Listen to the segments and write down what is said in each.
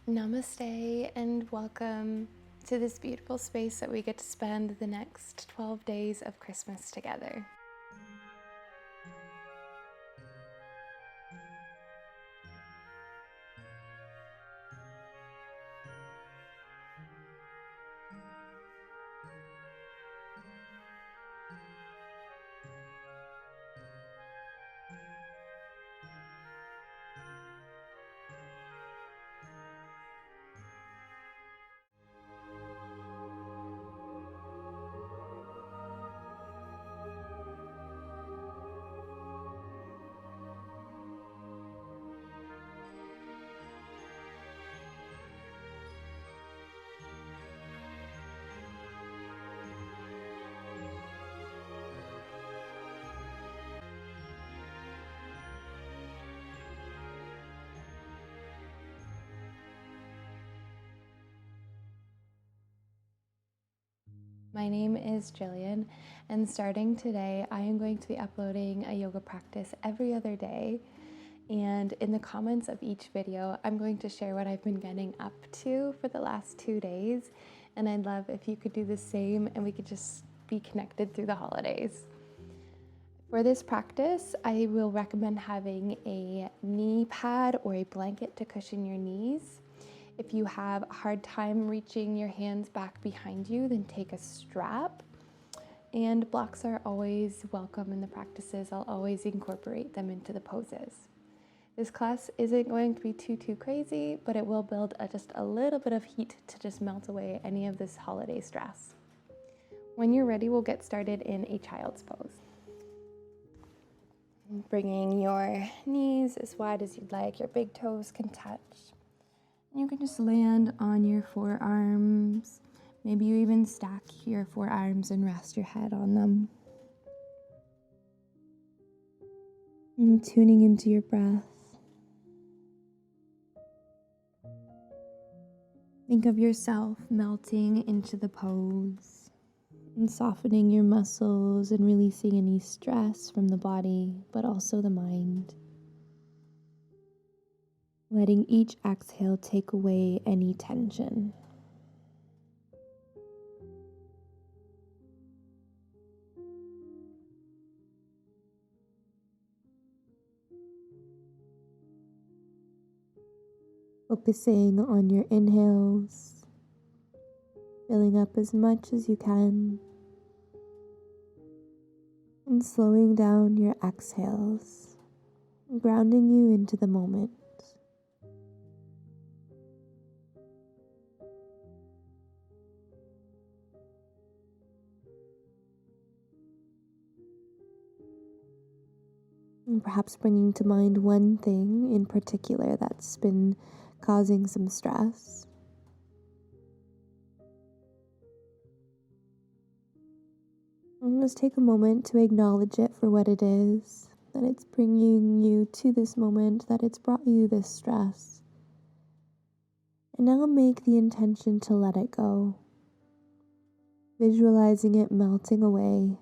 Namaste and welcome to this beautiful space that we get to spend the next 12 days of Christmas together. My name is Jillian, and starting today, I am going to be uploading a yoga practice every other day. And in the comments of each video, I'm going to share what I've been getting up to for the last 2 days. And I'd love if you could do the same and we could just be connected through the holidays. For this practice, I will recommend having a knee pad or a blanket to cushion your knees. If you have a hard time reaching your hands back behind you, then take a strap. And blocks are always welcome in the practices. I'll always incorporate them into the poses. This class isn't going to be too crazy, but it will build just a little bit of heat to just melt away any of this holiday stress. When you're ready, we'll get started in a child's pose. Bringing your knees as wide as you'd like, your big toes can touch. You can just land on your forearms. Maybe you even stack your forearms and rest your head on them. And tuning into your breath. Think of yourself melting into the pose and softening your muscles and releasing any stress from the body, but also the mind. Letting each exhale take away any tension. Focusing on your inhales, filling up as much as you can, and slowing down your exhales, grounding you into the moment. And perhaps bringing to mind one thing in particular that's been causing some stress. And just take a moment to acknowledge it for what it is, that it's bringing you to this moment, that it's brought you this stress. And now make the intention to let it go, visualizing it melting away.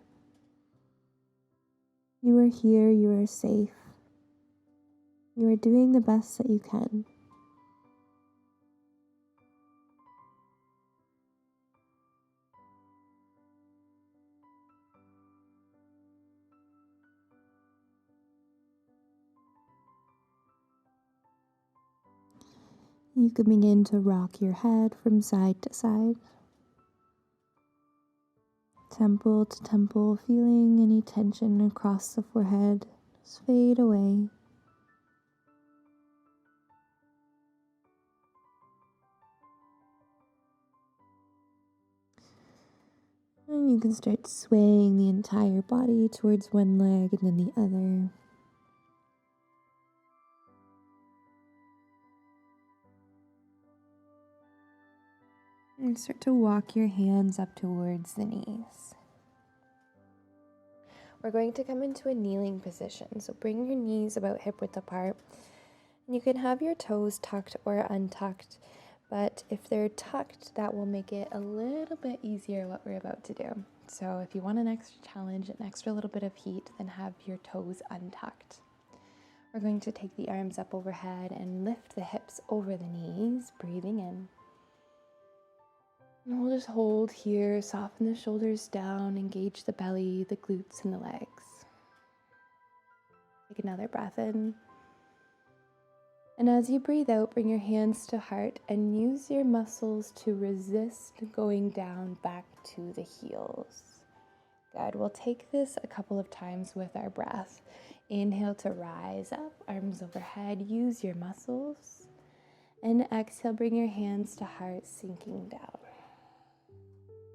You are here, you are safe. You are doing the best that you can. You can begin to rock your head from side to side, temple to temple, feeling any tension across the forehead just fade away. And you can start swaying the entire body towards one leg and then the other. And start to walk your hands up towards the knees. We're going to come into a kneeling position. So bring your knees about hip width apart. And you can have your toes tucked or untucked. But if they're tucked, that will make it a little bit easier what we're about to do. So if you want an extra challenge, an extra little bit of heat, then have your toes untucked. We're going to take the arms up overhead and lift the hips over the knees, breathing in. And we'll just hold here, soften the shoulders down, engage the belly, the glutes, and the legs. Take another breath in. And as you breathe out, bring your hands to heart and use your muscles to resist going down back to the heels. Good. We'll take this a couple of times with our breath. Inhale to rise up, arms overhead, use your muscles. And exhale, bring your hands to heart, sinking down.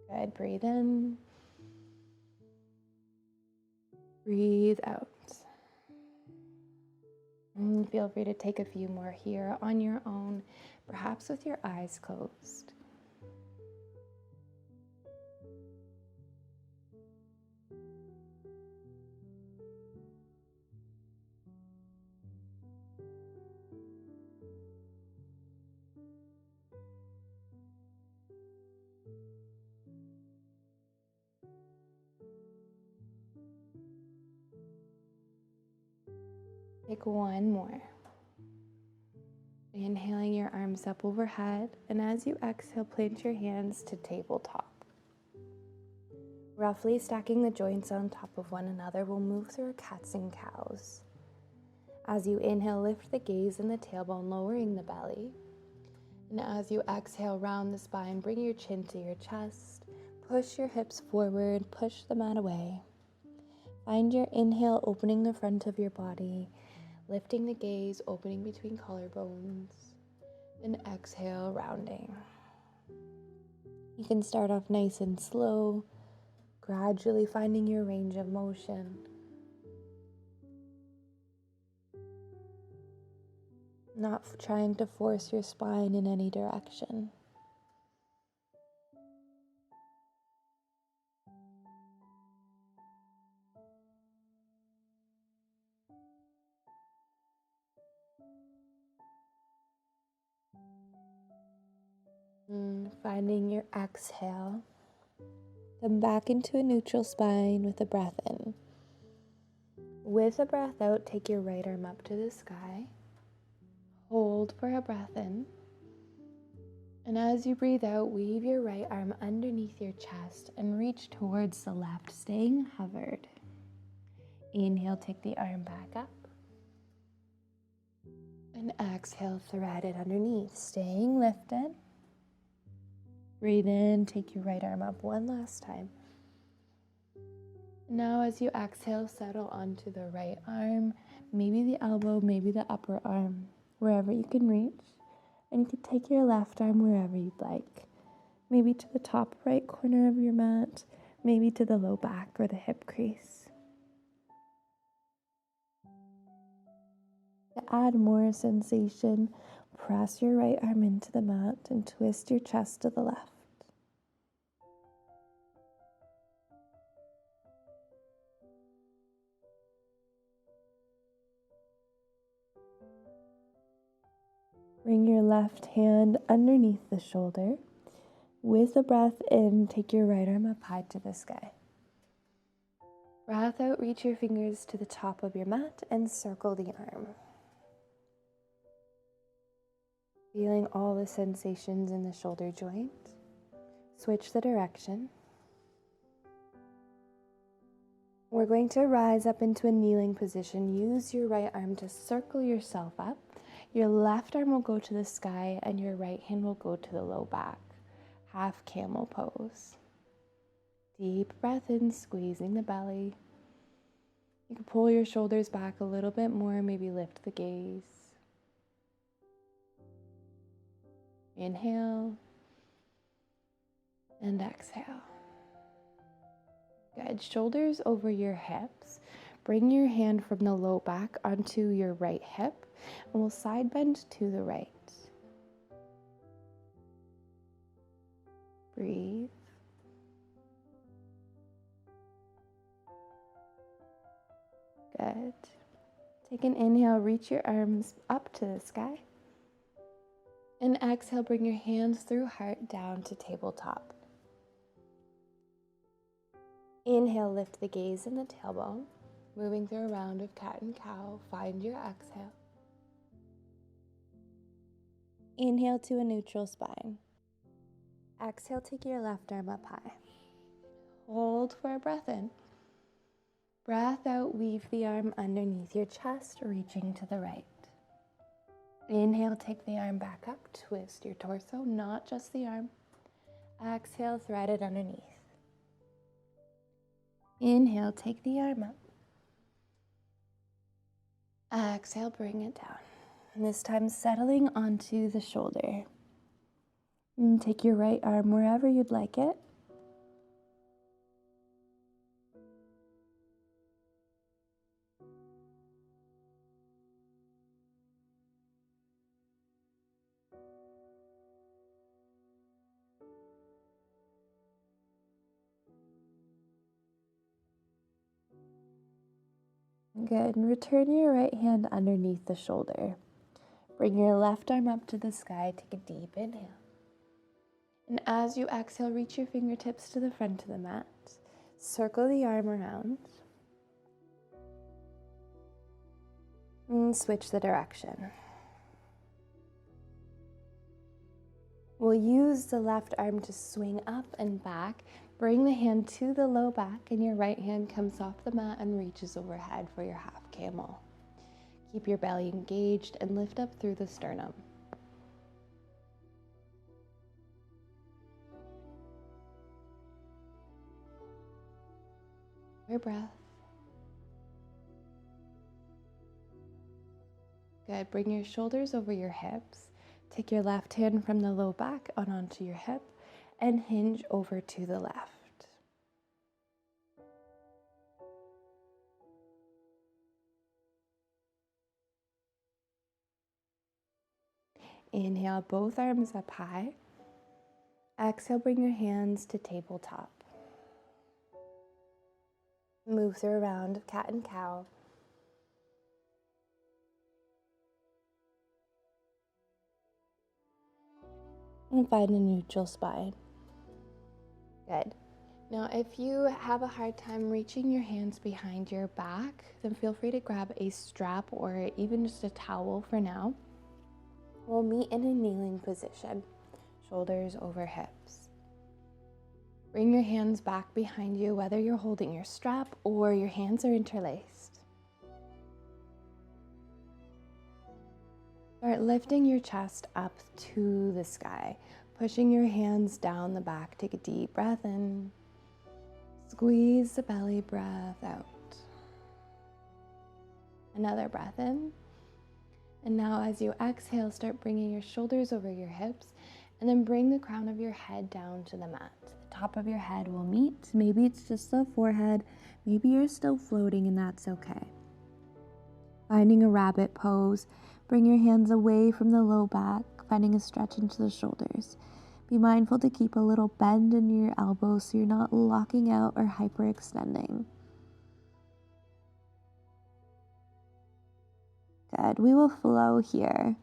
Good. Breathe in. Breathe out. And feel free to take a few more here on your own, perhaps with your eyes closed. Take one more. Inhaling your arms up overhead, and as you exhale, plant your hands to tabletop. Roughly stacking the joints on top of one another, we'll move through cats and cows. As you inhale, lift the gaze and the tailbone, lowering the belly. And as you exhale, round the spine, bring your chin to your chest. Push your hips forward, push the mat away. Find your inhale, opening the front of your body. Lifting the gaze, opening between collarbones, and exhale, rounding. You can start off nice and slow, gradually finding your range of motion. Not trying to force your spine in any direction. Finding your exhale. Come back into a neutral spine with a breath in. With a breath out, take your right arm up to the sky. Hold for a breath in. And as you breathe out, weave your right arm underneath your chest and reach towards the left, staying hovered. Inhale, take the arm back up. And exhale, thread it underneath, staying lifted. Breathe in, take your right arm up one last time. Now as you exhale, settle onto the right arm, maybe the elbow, maybe the upper arm, wherever you can reach. And you can take your left arm wherever you'd like. Maybe to the top right corner of your mat, maybe to the low back or the hip crease. To add more sensation, press your right arm into the mat and twist your chest to the left. Bring your left hand underneath the shoulder. With a breath in, take your right arm up high to the sky. Breath out, reach your fingers to the top of your mat and circle the arm. Feeling all the sensations in the shoulder joint. Switch the direction. We're going to rise up into a kneeling position. Use your right arm to circle yourself up. Your left arm will go to the sky and your right hand will go to the low back. Half camel pose. Deep breath in, squeezing the belly. You can pull your shoulders back a little bit more, maybe lift the gaze. Inhale and exhale. Good. Shoulders over your hips. Bring your hand from the low back onto your right hip and we'll side bend to the right. Breathe. Good. Take an inhale, reach your arms up to the sky. And exhale, bring your hands through heart down to tabletop. Inhale, lift the gaze and the tailbone. Moving through a round of cat and cow, find your exhale. Inhale to a neutral spine. Exhale, take your left arm up high. Hold for a breath in. Breath out, weave the arm underneath your chest, reaching to the right. Inhale, take the arm back up, twist your torso, not just the arm. Exhale, thread it underneath. Inhale, take the arm up. Exhale, bring it down. And this time settling onto the shoulder. And take your right arm wherever you'd like it. Good. And return your right hand underneath the shoulder. Bring your left arm up to the sky. Take a deep inhale. And as you exhale, reach your fingertips to the front of the mat. Circle the arm around. And switch the direction. We'll use the left arm to swing up and back. Bring the hand to the low back, and your right hand comes off the mat and reaches overhead for your half camel. Keep your belly engaged and lift up through the sternum. Your breath. Good. Bring your shoulders over your hips. Take your left hand from the low back onto your hip and hinge over to the left. Inhale, both arms up high. Exhale, bring your hands to tabletop. Move through a round of cat and cow. And find a neutral spine. Good. Now, if you have a hard time reaching your hands behind your back, then feel free to grab a strap or even just a towel for now. We'll meet in a kneeling position, shoulders over hips. Bring your hands back behind you, whether you're holding your strap or your hands are interlaced. Start lifting your chest up to the sky, pushing your hands down the back. Take a deep breath in. Squeeze the belly, breath out. Another breath in. And now as you exhale, start bringing your shoulders over your hips and then bring the crown of your head down to the mat. The top of your head will meet. Maybe it's just the forehead. Maybe you're still floating and that's okay. Finding a rabbit pose. Bring your hands away from the low back, finding a stretch into the shoulders. Be mindful to keep a little bend in your elbows so you're not locking out or hyperextending. Good. We will flow here.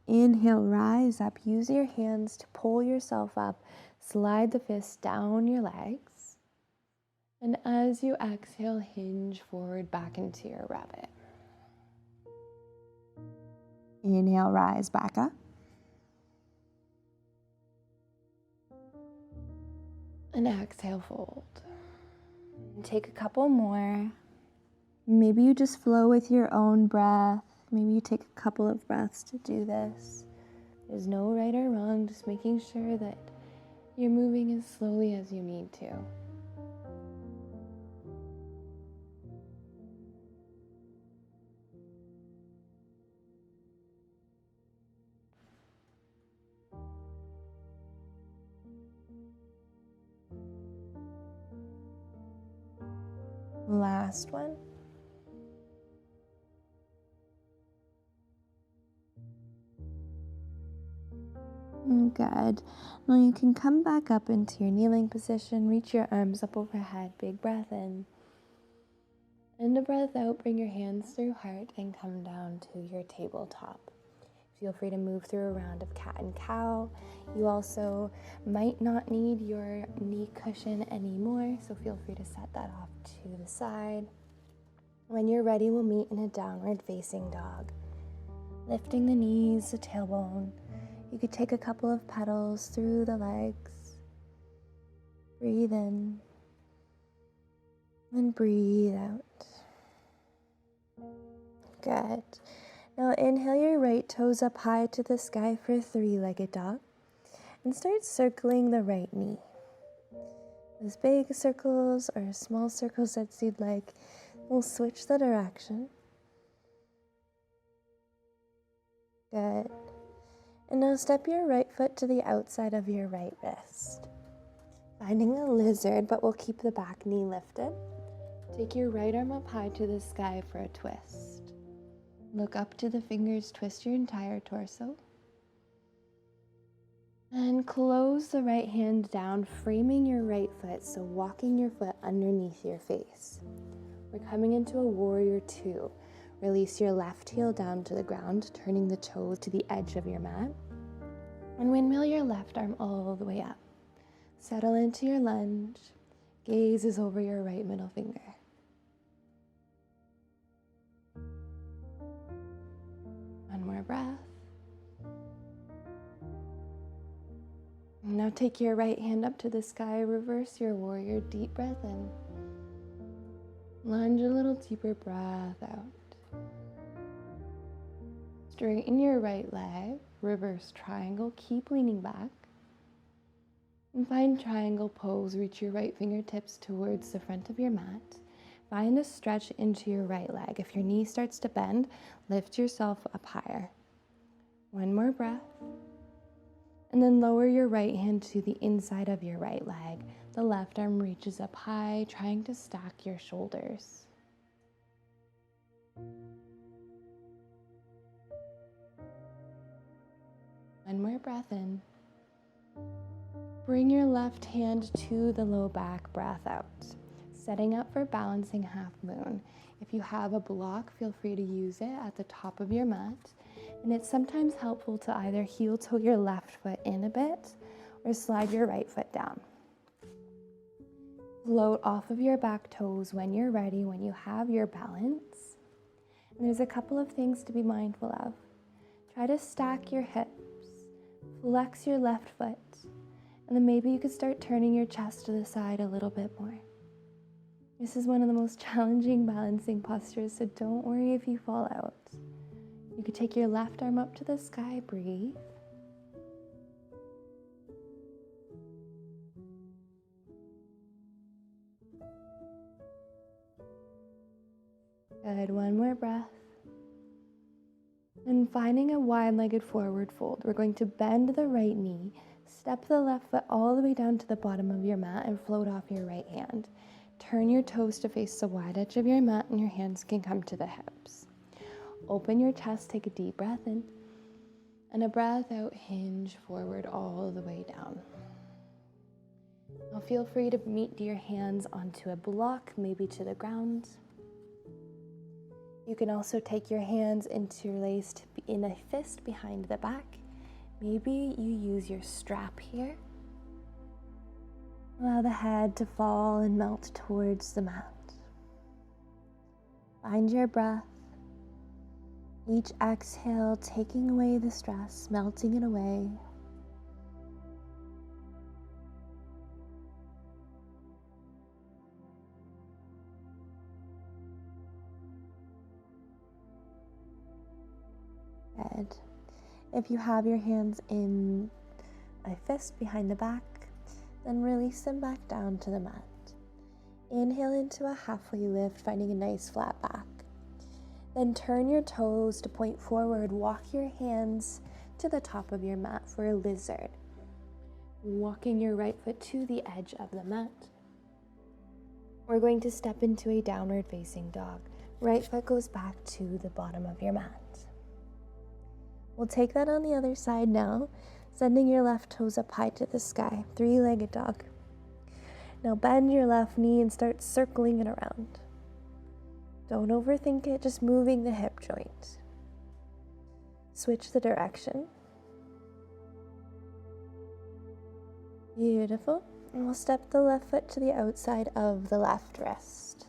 Inhale, rise up. Use your hands to pull yourself up. Slide the fists down your legs. And as you exhale, hinge forward back into your rabbit. Inhale, rise back up. And exhale, fold. And take a couple more. Maybe you just flow with your own breath. Maybe you take a couple of breaths to do this. There's no right or wrong, just making sure that you're moving as slowly as you need to. Last one. Good. Now you can come back up into your kneeling position, reach your arms up overhead, big breath in. And a breath out, bring your hands through heart and come down to your tabletop. Feel free to move through a round of cat and cow. You also might not need your knee cushion anymore, so feel free to set that off to the side. When you're ready, we'll meet in a downward facing dog. Lifting the knees, the tailbone. You could take a couple of petals through the legs. Breathe in and breathe out. Good. Now inhale your right toes up high to the sky for a three-legged dog. And start circling the right knee. As big circles or small circles that you'd like, we'll switch the direction. Good. And now step your right foot to the outside of your right wrist. Finding a lizard, but we'll keep the back knee lifted. Take your right arm up high to the sky for a twist. Look up to the fingers, twist your entire torso. And close the right hand down, framing your right foot, so walking your foot underneath your face. We're coming into a warrior two. Release your left heel down to the ground, turning the toes to the edge of your mat. And windmill your left arm all the way up. Settle into your lunge. Gaze is over your right middle finger. One more breath. Now take your right hand up to the sky, reverse your warrior, deep breath in. Lunge a little deeper, breath out. Straighten your right leg, reverse triangle, keep leaning back. And find triangle pose, reach your right fingertips towards the front of your mat. Find a stretch into your right leg. If your knee starts to bend, lift yourself up higher. One more breath. And then lower your right hand to the inside of your right leg. The left arm reaches up high, trying to stack your shoulders. One more breath in. Bring your left hand to the low back, breath out. Setting up for balancing half moon. If you have a block, feel free to use it at the top of your mat. And it's sometimes helpful to either heel toe your left foot in a bit or slide your right foot down. Float off of your back toes when you're ready, when you have your balance. And there's a couple of things to be mindful of. Try to stack your hips, flex your left foot, and then maybe you could start turning your chest to the side a little bit more. This is one of the most challenging balancing postures, so don't worry if you fall out. You could take your left arm up to the sky, breathe. Good, one more breath. And finding a wide-legged forward fold, we're going to bend the right knee, step the left foot all the way down to the bottom of your mat and float off your right hand. Turn your toes to face the wide edge of your mat and your hands can come to the hips. Open your chest, take a deep breath in, and a breath out, hinge forward all the way down. Now feel free to meet your hands onto a block, maybe to the ground. You can also take your hands interlaced in a fist behind the back. Maybe you use your strap here. Allow the head to fall and melt towards the mat. Find your breath. Each exhale, taking away the stress, melting it away. Good. If you have your hands in a fist behind the back, then release them back down to the mat. Inhale into a halfway lift, finding a nice flat back. Then turn your toes to point forward. Walk your hands to the top of your mat for a lizard. Walking your right foot to the edge of the mat. We're going to step into a downward facing dog. Right foot goes back to the bottom of your mat. We'll take that on the other side now, sending your left toes up high to the sky. Three-legged dog. Now bend your left knee and start circling it around. Don't overthink it, just moving the hip joint. Switch the direction. Beautiful. And we'll step the left foot to the outside of the left wrist.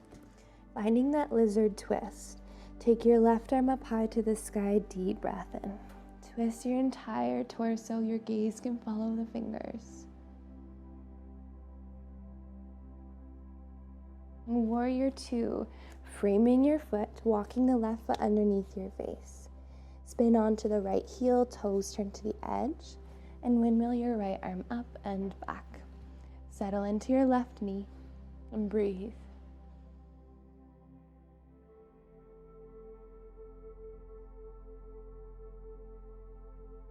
Finding that lizard twist, take your left arm up high to the sky, deep breath in. Twist your entire torso, your gaze can follow the fingers. Warrior 2, framing your foot, walking the left foot underneath your face. Spin onto the right heel, toes turn to the edge, and windmill your right arm up and back. Settle into your left knee and breathe.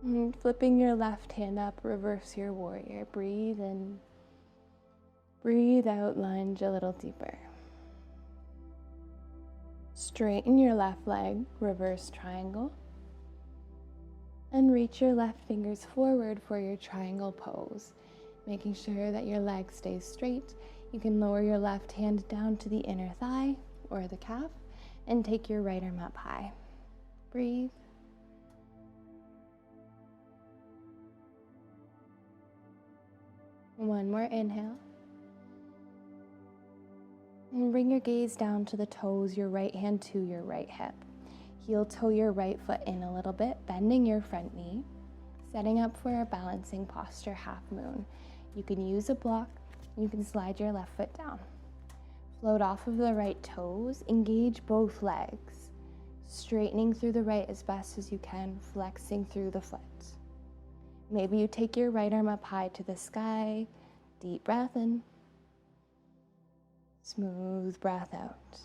And flipping your left hand up, reverse your warrior. Breathe in. Breathe out, lunge a little deeper. Straighten your left leg, reverse triangle. And reach your left fingers forward for your triangle pose, making sure that your leg stays straight. You can lower your left hand down to the inner thigh or the calf and take your right arm up high. Breathe. One more inhale. And bring your gaze down to the toes, your right hand to your right hip. Heel toe your right foot in a little bit, bending your front knee, setting up for our balancing posture, half moon. You can use a block, you can slide your left foot down. Float off of the right toes, engage both legs, straightening through the right as best as you can, flexing through the foot. Maybe you take your right arm up high to the sky, deep breath in, smooth breath out.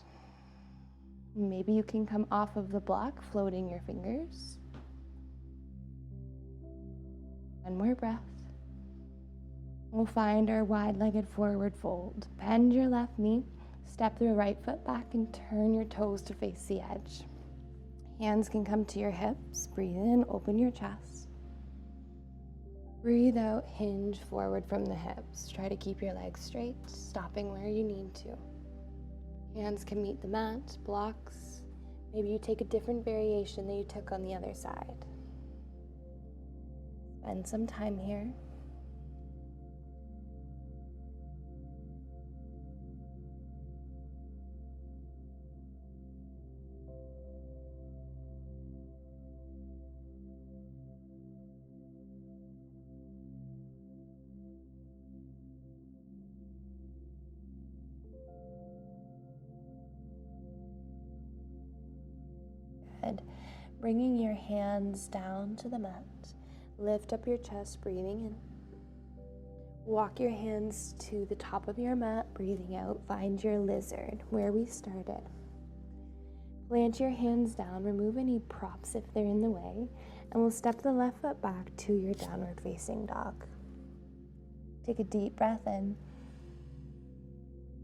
Maybe you can come off of the block, floating your fingers. One more breath. We'll find our wide-legged forward fold. Bend your left knee, step the right foot back and turn your toes to face the edge. Hands can come to your hips. Breathe in, open your chest. Breathe out, hinge forward from the hips. Try to keep your legs straight, stopping where you need to. Hands can meet the mat, blocks. Maybe you take a different variation that you took on the other side. Spend some time here. Good. Bringing your hands down to the mat. Lift up your chest, breathing in. Walk your hands to the top of your mat, breathing out. Find your lizard, where we started. Plant your hands down, remove any props if they're in the way, and we'll step the left foot back to your downward facing dog. Take a deep breath in.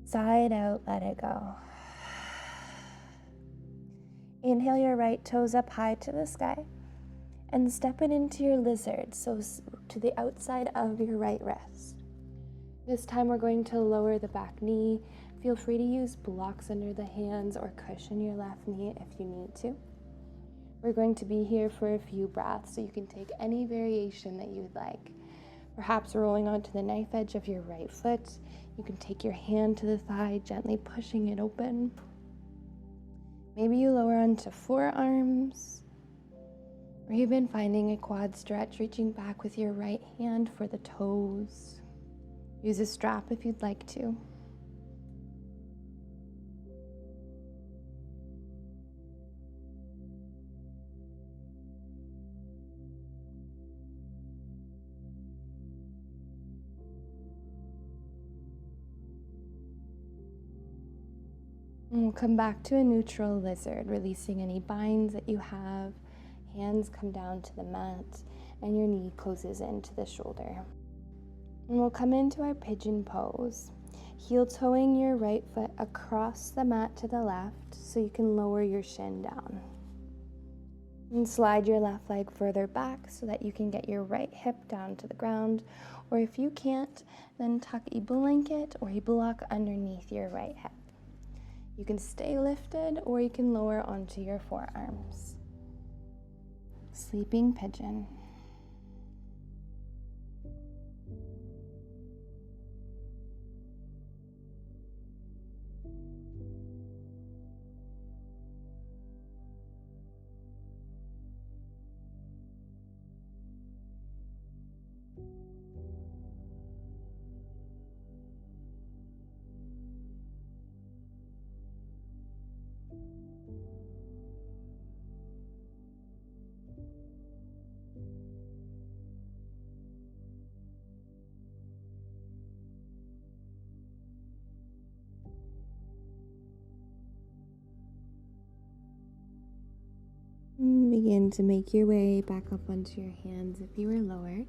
Side out, let it go. Inhale your right toes up high to the sky and step it into your lizard, so to the outside of your right wrist. This time we're going to lower the back knee. Feel free to use blocks under the hands or cushion your left knee if you need to. We're going to be here for a few breaths, so you can take any variation that you'd like. Perhaps rolling onto the knife edge of your right foot. You can take your hand to the thigh, gently pushing it open. Maybe you lower onto forearms, or even finding a quad stretch, reaching back with your right hand for the toes. Use a strap if you'd like to. And we'll come back to a neutral lizard, releasing any binds that you have. Hands come down to the mat, and your knee closes into the shoulder. And we'll come into our pigeon pose. Heel toeing your right foot across the mat to the left, so you can lower your shin down. And slide your left leg further back so that you can get your right hip down to the ground. Or if you can't, then tuck a blanket or a block underneath your right hip. You can stay lifted or you can lower onto your forearms. Sleeping pigeon. begin to make your way back up onto your hands if you were lowered.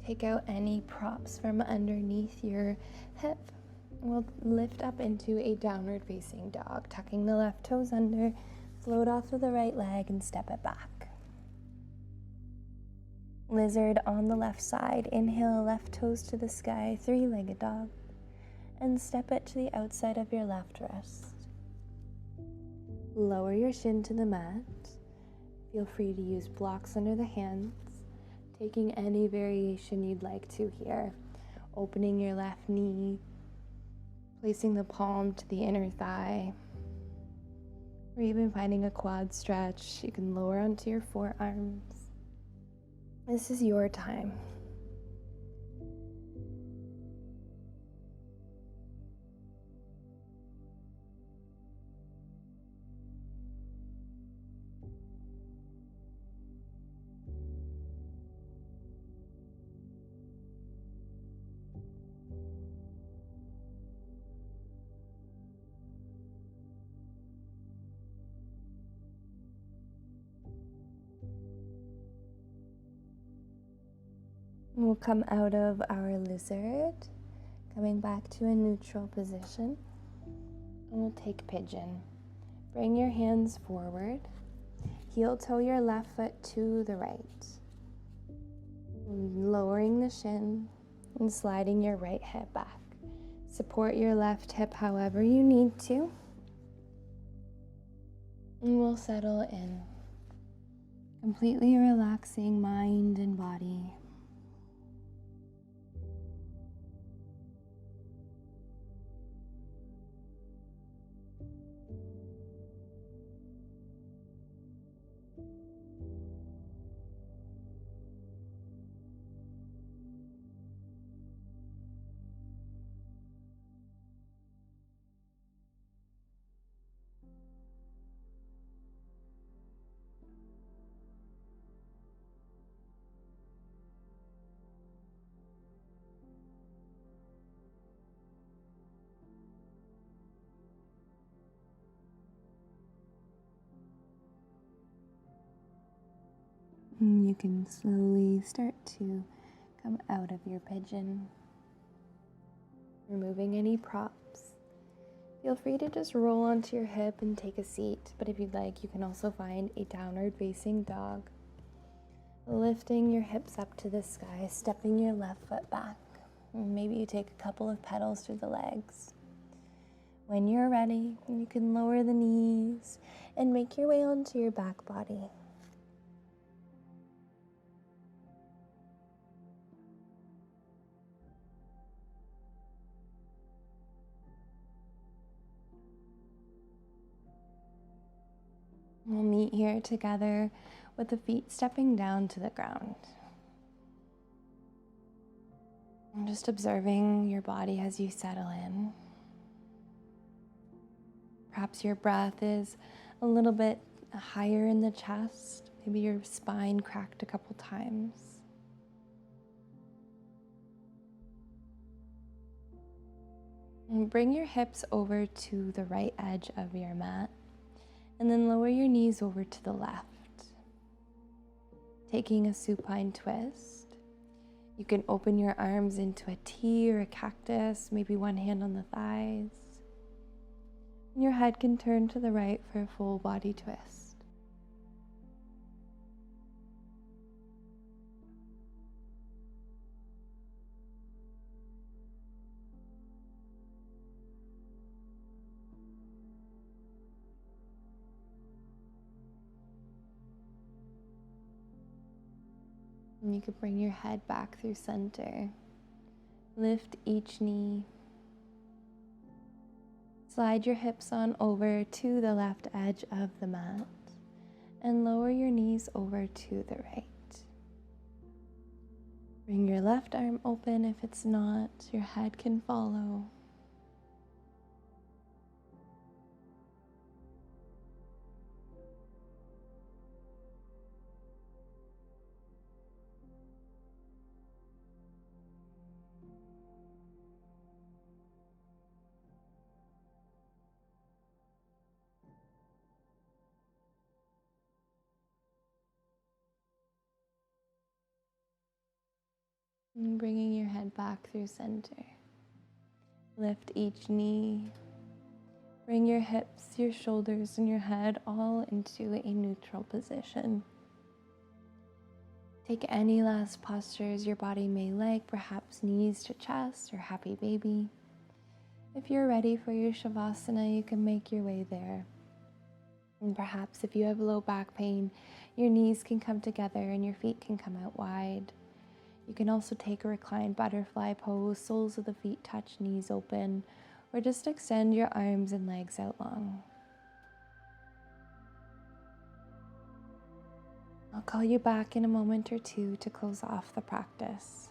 Take out any props from underneath your hip. We'll lift up into a downward facing dog, tucking the left toes under, float off of the right leg and step it back. Lizard on the left side. Inhale, left toes to the sky, three-legged dog, and step it to the outside of your left wrist. Lower your shin to the mat. Feel free to use blocks under the hands, taking any variation you'd like to here. Opening your left knee, placing the palm to the inner thigh, or even finding a quad stretch. You can lower onto your forearms. This is your time. We'll come out of our lizard, coming back to a neutral position, and we'll take pigeon. Bring your hands forward, heel toe your left foot to the right, lowering the shin and sliding your right hip back. Support your left hip however you need to, and we'll settle in, completely relaxing mind and body. You can slowly start to come out of your pigeon, removing any props. Feel free to just roll onto your hip and take a seat, but if you'd like, you can also find a downward facing dog. Lifting your hips up to the sky, stepping your left foot back. Maybe you take a couple of pedals through the legs. When you're ready, you can lower the knees and make your way onto your back body. We'll meet here together with the feet stepping down to the ground. I'm just observing your body as you settle in. Perhaps your breath is a little bit higher in the chest. Maybe your spine cracked a couple times. And bring your hips over to the right edge of your mat. And then lower your knees over to the left. Taking a supine twist. You can open your arms into a T or a cactus, maybe one hand on the thighs. And your head can turn to the right for a full body twist. And you could bring your head back through center. Lift each knee. Slide your hips on over to the left edge of the mat and lower your knees over to the right. Bring your left arm open. If it's not, your head can follow. And bringing your head back through center. Lift each knee. Bring your hips, your shoulders, and your head all into a neutral position. Take any last postures your body may like, perhaps knees to chest or happy baby. If you're ready for your shavasana, you can make your way there. And perhaps if you have low back pain, your knees can come together and your feet can come out wide. You can also take a reclined butterfly pose, soles of the feet touch, knees open, or just extend your arms and legs out long. I'll call you back in a moment or two to close off the practice.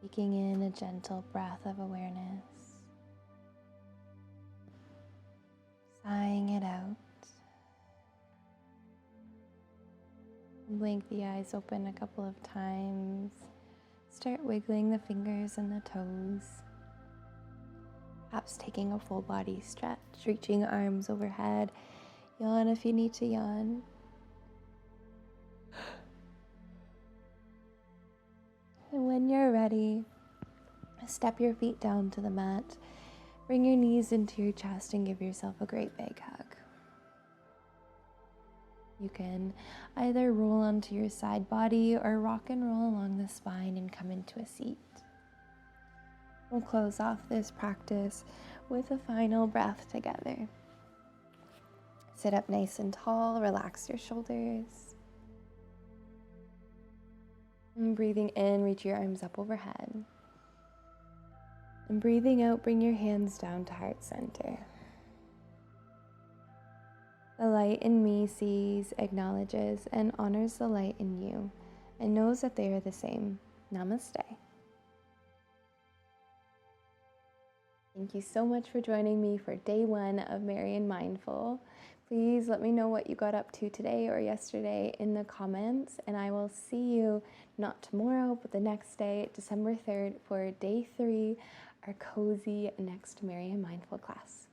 Taking in a gentle breath of awareness. Sighing it out. Blink the eyes open a couple of times. Start wiggling the fingers and the toes. Perhaps taking a full body stretch, reaching arms overhead. Yawn if you need to yawn. And when you're ready, step your feet down to the mat. Bring your knees into your chest and give yourself a great big hug. You can either roll onto your side body or rock and roll along the spine and come into a seat. We'll close off this practice with a final breath together. Sit up nice and tall, relax your shoulders. And breathing in, reach your arms up overhead. And breathing out, bring your hands down to heart center. The light in me sees, acknowledges, and honors the light in you, and knows that they are the same. Namaste. Thank you so much for joining me for day 1 of Merry and Mindful. Please let me know what you got up to today or yesterday in the comments, and I will see you not tomorrow, but the next day, December 3rd, for day 3, our cozy next Merry and Mindful class.